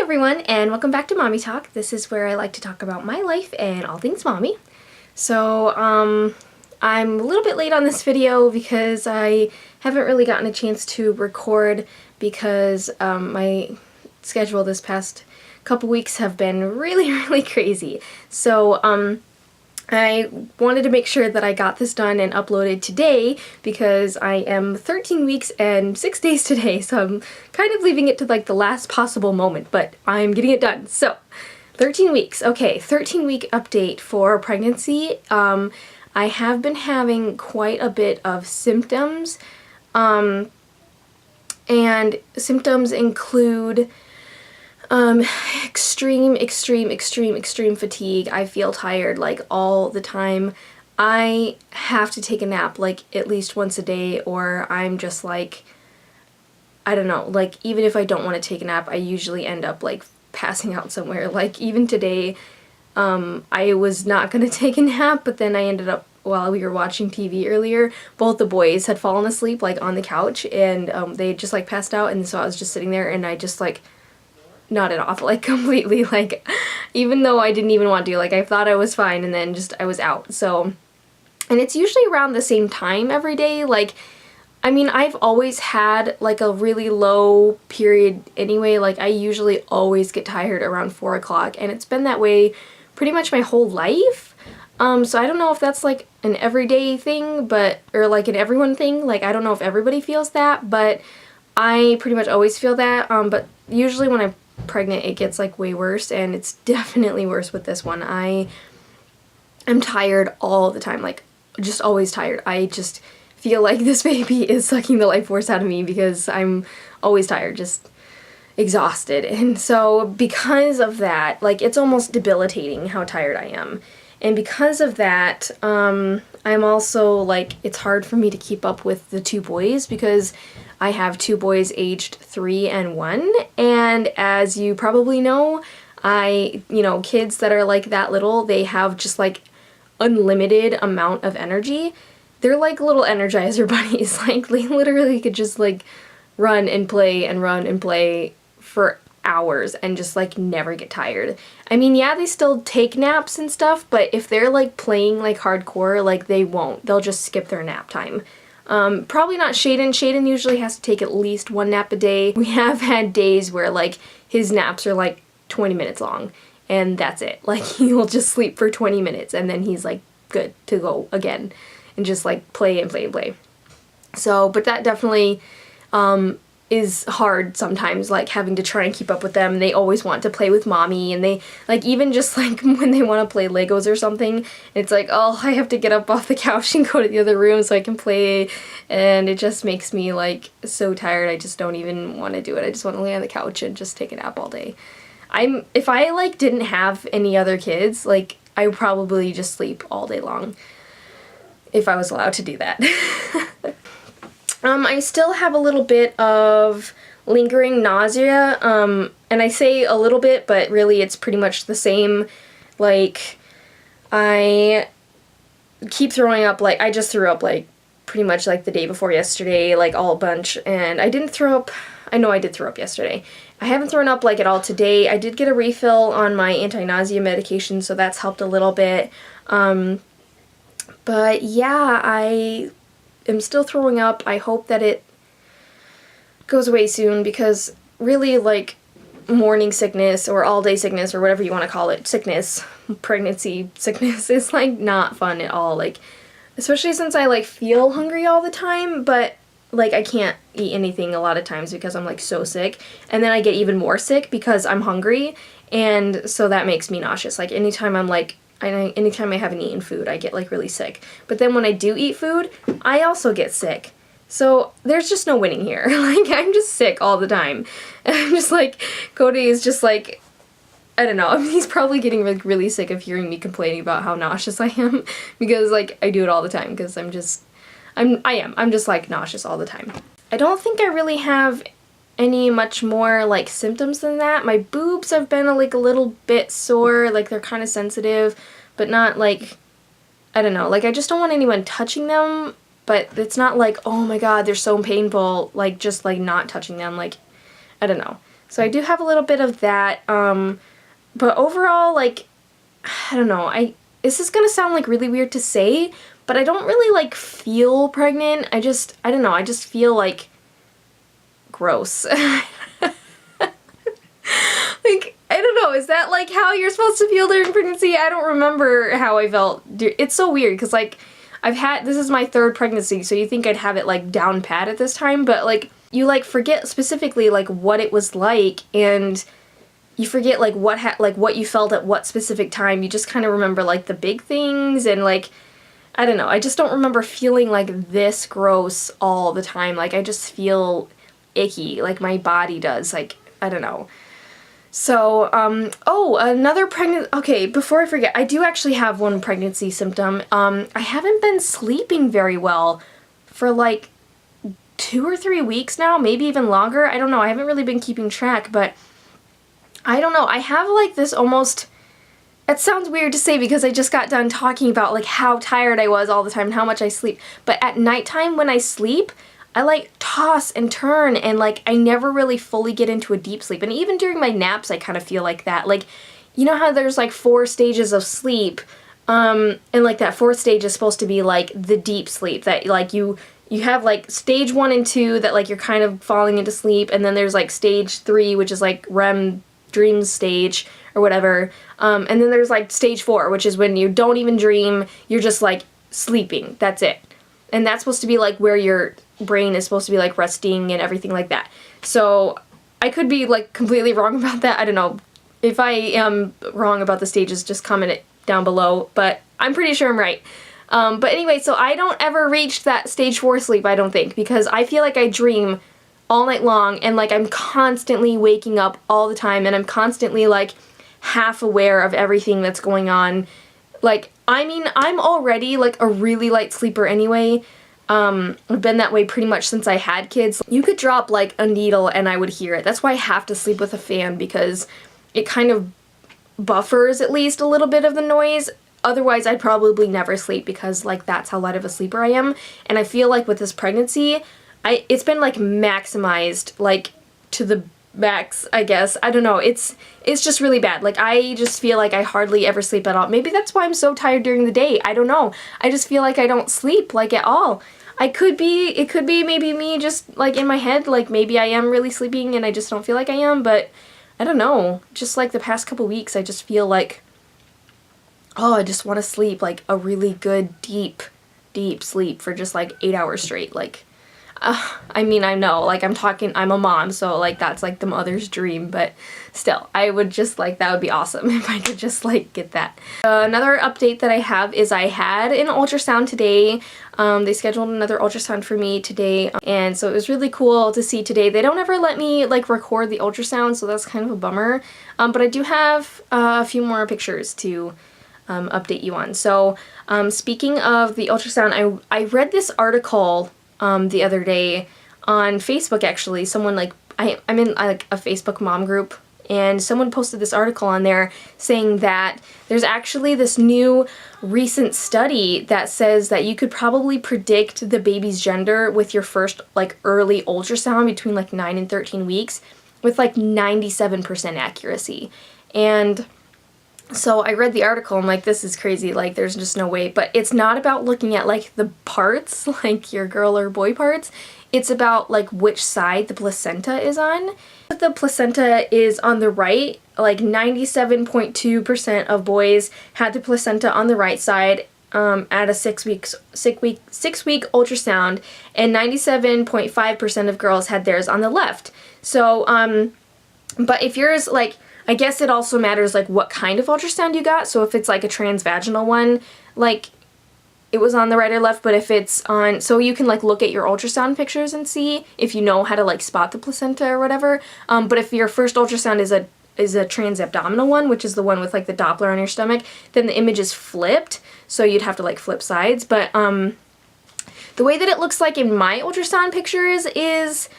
everyone, and welcome back to Mommy Talk. This is where I like to talk about my life and all things mommy. So, I'm a little bit late on this video because I haven't really gotten a chance to record because my schedule this past couple weeks have been really crazy. So, I wanted to make sure that I got this done and uploaded today because I am 13 weeks and 6 days today, so I'm kind of leaving it to like the last possible moment, but I'm getting it done. So, 13 weeks. Okay, 13-week update for pregnancy. I have been having quite a bit of symptoms, and symptoms include extreme fatigue. I feel tired like all the time. I have to take a nap like at least once a day, or I'm just like, I don't know, like even if I don't want to take a nap, I usually end up like passing out somewhere. Like even today, I was not gonna take a nap, but then I ended up, while we were watching TV earlier, both the boys had fallen asleep like on the couch, and they just like passed out, and so I was just sitting there and I just like nodded off like completely, like even though I didn't even want to, like I thought I was fine, and then just I was out. So, and it's usually around the same time every day. Like, I mean, I've always had like a really low period anyway. Like I usually always get tired around 4 o'clock, and it's been that way pretty much my whole life. So I don't know if that's like an everyday thing, but, or like an everyone thing. Like I don't know if everybody feels that, but I pretty much always feel that. But usually when I'm pregnant, it gets like way worse, and it's definitely worse with this one. I am tired all the time, like just always tired. I just feel like this baby is sucking the life force out of me because I'm always tired, just exhausted. And so because of that, like it's almost debilitating how tired I am. And because of that, I'm also like, it's hard for me to keep up with the two boys because I have two boys aged 3 and 1, and as you probably know, kids that are like that little, they have just like unlimited amount of energy. They're like little Energizer bunnies. Like they literally could just like run and play for hours and just like never get tired. I mean, yeah, they still take naps and stuff, but if they're like playing like hardcore, like they won't. They'll just skip their nap time. Probably not Shaden. Shaden usually has to take at least 1 nap a day. We have had days where like his naps are like 20 minutes long, and that's it. Like he'll just sleep for 20 minutes and then he's like good to go again and just like play. So, but that definitely is hard sometimes, like having to try and keep up with them. They always want to play with mommy, and they like, even just like when they want to play Legos or something, it's like, oh, I have to get up off the couch and go to the other room so I can play, and it just makes me like so tired. I just don't even want to do it. I just want to lay on the couch and just take a nap all day. If I like didn't have any other kids, like I would probably just sleep all day long if I was allowed to do that. I still have a little bit of lingering nausea, and I say a little bit, but really it's pretty much the same. Like, I keep throwing up, like, I just threw up, like, pretty much like the day before yesterday, like, all a bunch, and I didn't throw up, I know I did throw up yesterday. I haven't thrown up, like, at all today. I did get a refill on my anti-nausea medication, so that's helped a little bit. But yeah, I am still throwing up. I hope that it goes away soon, because really, like, morning sickness or all-day sickness or whatever you want to call it, sickness, pregnancy sickness, is like not fun at all. Like, especially since I like feel hungry all the time, but like I can't eat anything a lot of times because I'm like so sick, and then I get even more sick because I'm hungry, and so that makes me nauseous. Like anytime anytime I haven't eaten food, I get like really sick. But then when I do eat food, I also get sick. So there's just no winning here. Like I'm just sick all the time. And I'm just like, Cody is just like, I don't know, he's probably getting like really sick of hearing me complaining about how nauseous I am, because like I do it all the time, because I'm just like nauseous all the time. I don't think I really have any much more like symptoms than that. My boobs have been like a little bit sore, like they're kind of sensitive, but not like, I don't know, like I just don't want anyone touching them, but it's not like, oh my god, they're so painful, like just like not touching them, like, I don't know. So I do have a little bit of that, but overall, like, I don't know, this is gonna sound like really weird to say, but I don't really like feel pregnant. I don't know, I just feel like gross. Like, I don't know, is that like how you're supposed to feel during pregnancy? I don't remember how I felt. It's so weird because like this is my 3rd pregnancy, so you think I'd have it like down pat at this time, but like you like forget specifically like what it was like, and you forget like what you felt at what specific time. You just kind of remember like the big things, and like I don't know, I just don't remember feeling like this gross all the time. Like I just feel icky, like my body does, like I don't know. So, another okay, before I forget, I do actually have one pregnancy symptom. I haven't been sleeping very well for like 2 or 3 weeks now, maybe even longer. I don't know, I haven't really been keeping track, but I don't know, I have like this almost, it sounds weird to say because I just got done talking about like how tired I was all the time and how much I sleep, but at nighttime when I sleep, I like toss and turn, and like I never really fully get into a deep sleep. And even during my naps I kind of feel like that. Like, you know how there's like 4 stages of sleep, and like that 4th stage is supposed to be like the deep sleep, that like you have like stage 1 and 2 that like you're kind of falling into sleep, and then there's like stage 3, which is like REM dream stage or whatever, and then there's like stage 4, which is when you don't even dream, you're just like sleeping, that's it. And that's supposed to be like where your brain is supposed to be like resting and everything like that. So I could be like completely wrong about that. I don't know. If I am wrong about the stages, just comment it down below, but I'm pretty sure I'm right. But anyway, so I don't ever reach that stage 4 sleep, I don't think, because I feel like I dream all night long, and like I'm constantly waking up all the time, and I'm constantly like half aware of everything that's going on. Like, I mean, I'm already like a really light sleeper anyway. I've been that way pretty much since I had kids. You could drop like a needle and I would hear it. That's why I have to sleep with a fan, because it kind of buffers at least a little bit of the noise. Otherwise, I'd probably never sleep, because like that's how light of a sleeper I am. And I feel like with this pregnancy, it's been like maximized like to the max, I guess. I don't know. It's just really bad. Like I just feel like I hardly ever sleep at all. Maybe that's why I'm so tired during the day. I don't know. I just feel like I don't sleep like at all. It could be maybe me just like in my head, like maybe I am really sleeping and I just don't feel like I am, but I don't know. Just like the past couple weeks, I just feel like, oh, I just want to sleep like a really good deep sleep for just like 8 hours straight. Like, I mean, I know, like I'm a mom, so like that's like the mother's dream, but still, I would just like, that would be awesome if I could just like get that. Another update that I have is I had an ultrasound today. They scheduled another ultrasound for me today, and so it was really cool to see today. They don't ever let me like record the ultrasound, so that's kind of a bummer, but I do have a few more pictures to update you on. So speaking of the ultrasound, I read this article the other day on Facebook, actually. Someone like, I'm in like a Facebook mom group, and someone posted this article on there saying that there's actually this new recent study that says that you could probably predict the baby's gender with your first like early ultrasound between like 9 and 13 weeks with like 97% accuracy. And so I read the article, I'm like, this is crazy, like there's just no way. But it's not about looking at like the parts, like your girl or boy parts. It's about like which side the placenta is on. If the placenta is on the right, like 97.2% of boys had the placenta on the right side at a 6 week ultrasound, and 97.5% of girls had theirs on the left. So, but if yours, like, I guess it also matters like what kind of ultrasound you got. So if it's like a transvaginal one, like it was on the right or left, but if it's on, so you can like look at your ultrasound pictures and see if you know how to like spot the placenta or whatever. But if your first ultrasound is a transabdominal one, which is the one with like the Doppler on your stomach, then the image is flipped. So you'd have to like flip sides. But the way that it looks like in my ultrasound pictures is,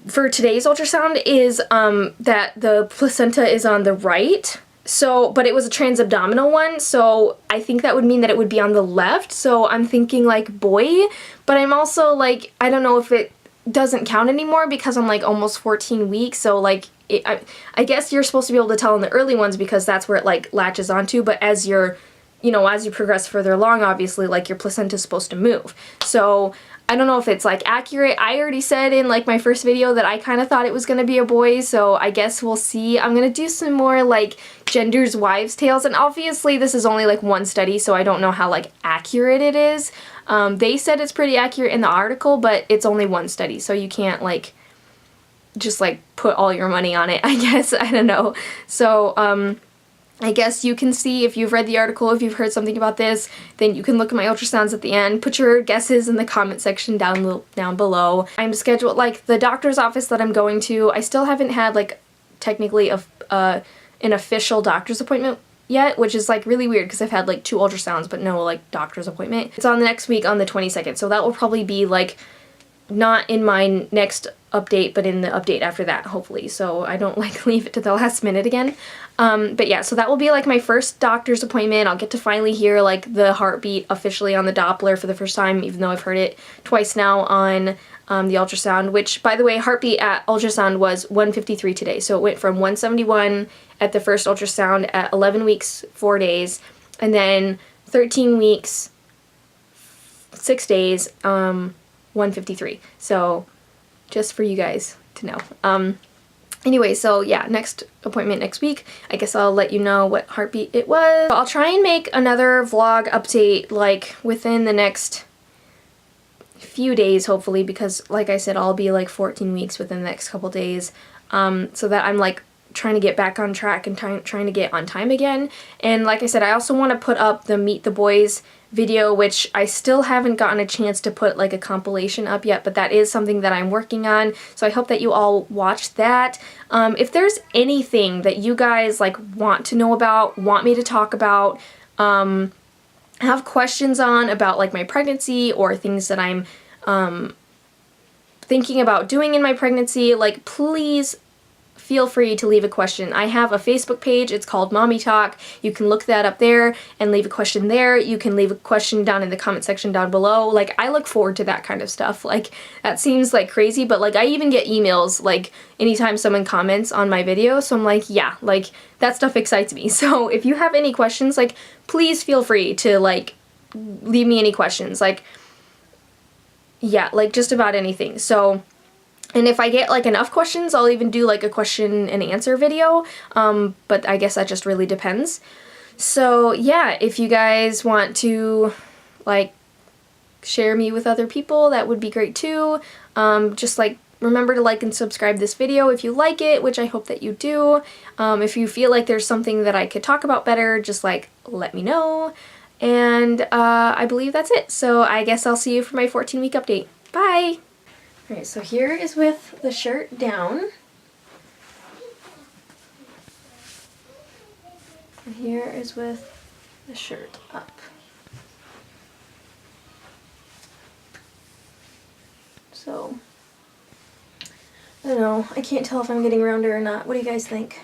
for today's ultrasound is that the placenta is on the right. So, but it was a transabdominal one, so I think that would mean that it would be on the left. So I'm thinking like boy, but I'm also like, I don't know if it doesn't count anymore because I'm like almost 14 weeks, so like I guess you're supposed to be able to tell in the early ones because that's where it like latches onto, but as you're, you know, as you progress further along, obviously like your placenta's supposed to move. So I don't know if it's like accurate. I already said in like my first video that I kind of thought it was going to be a boy, so I guess we'll see. I'm going to do some more like genders wives tales, and obviously this is only like one study, so I don't know how like accurate it is. They said it's pretty accurate in the article, but it's only one study, so you can't like just like put all your money on it, I guess. I don't know. So I guess you can see if you've read the article, if you've heard something about this, then you can look at my ultrasounds at the end. Put your guesses in the comment section down below. I'm scheduled, like the doctor's office that I'm going to, I still haven't had like technically an official doctor's appointment yet, which is like really weird because I've had like 2 ultrasounds but no like doctor's appointment. It's on the next week on the 22nd, so that will probably be like not in my next update but in the update after that, hopefully, so I don't like leave it to the last minute again. But yeah, so that will be like my first doctor's appointment. I'll get to finally hear like the heartbeat officially on the Doppler for the first time, even though I've heard it twice now on the ultrasound, which by the way, heartbeat at ultrasound was 153 today, so it went from 171 at the first ultrasound at 11 weeks 4 days, and then 13 weeks 6 days 153. So just for you guys to know. Anyway, so yeah, next appointment next week. I guess I'll let you know what heartbeat it was. I'll try and make another vlog update like within the next few days, hopefully, because like I said, I'll be like 14 weeks within the next couple days, so that I'm like trying to get back on track and trying to get on time again. And like I said, I also want to put up the Meet the Boys video, which I still haven't gotten a chance to put like a compilation up yet, but that is something that I'm working on, so I hope that you all watch that. If there's anything that you guys like want to know about, want me to talk about, have questions on about like my pregnancy or things that I'm thinking about doing in my pregnancy, like please feel free to leave a question. I have a Facebook page, it's called MommieTalk. You can look that up there and leave a question there. You can leave a question down in the comment section down below. Like, I look forward to that kind of stuff. Like, that seems like crazy, but like I even get emails like anytime someone comments on my video, so I'm like, yeah, like that stuff excites me. So if you have any questions, like please feel free to like leave me any questions. Like, yeah, like just about anything. So, and if I get like enough questions, I'll even do like a question and answer video, but I guess that just really depends. So yeah, if you guys want to like share me with other people, that would be great too. Just like remember to like and subscribe this video if you like it, which I hope that you do. If you feel like there's something that I could talk about better, just like let me know. And I believe that's it. So I guess I'll see you for my 14-week update. Bye! Alright, so here is with the shirt down. And here is with the shirt up. So, I don't know. I can't tell if I'm getting rounder or not. What do you guys think?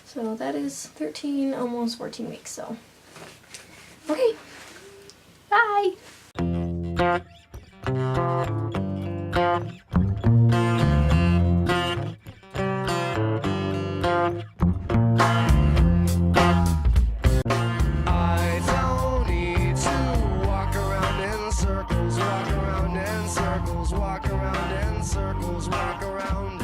So that is 13, almost 14 weeks, so. Okay. Bye! I don't need to walk around in circles, walk around in circles, walk around in circles, walk around